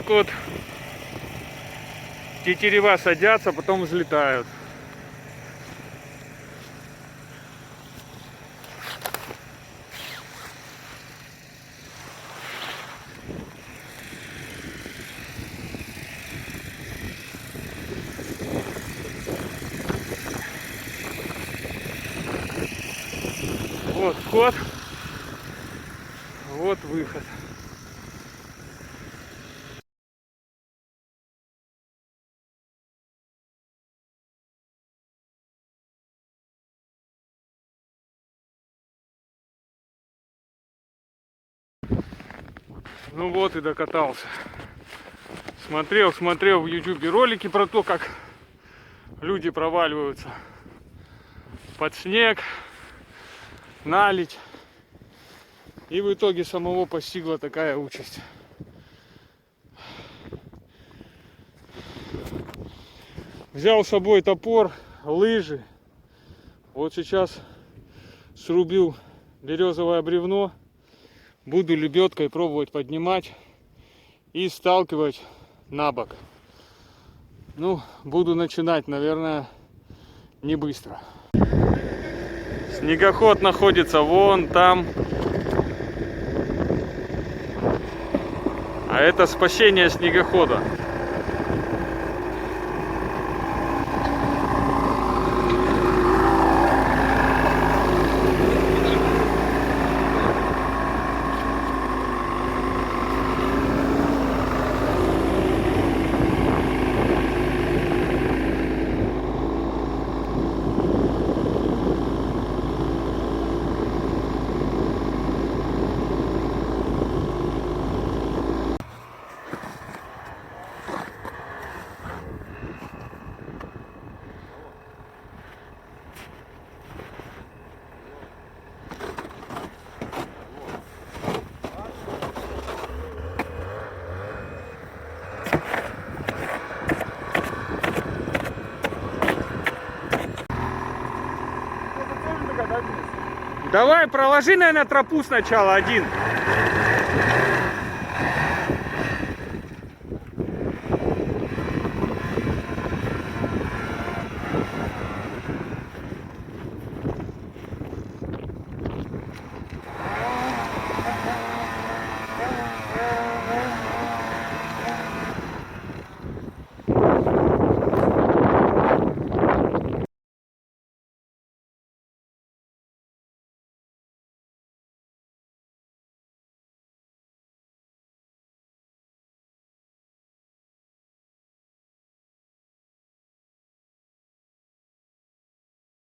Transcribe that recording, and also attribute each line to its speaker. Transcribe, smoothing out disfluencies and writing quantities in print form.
Speaker 1: так вот тетерева садятся, потом взлетают. Вот вход, вот выход. Ну вот и докатался. Смотрел в YouTube ролики про то, как люди проваливаются под снег, наледь. И в итоге самого постигла такая участь. Взял с собой топор, лыжи. Вот сейчас срубил березовое бревно. Буду лебедкой пробовать поднимать и сталкивать на бок. Ну, буду начинать, наверное, не быстро. Снегоход находится вон там. А это спасение снегохода. Давай, проложи, наверное, тропу сначала один.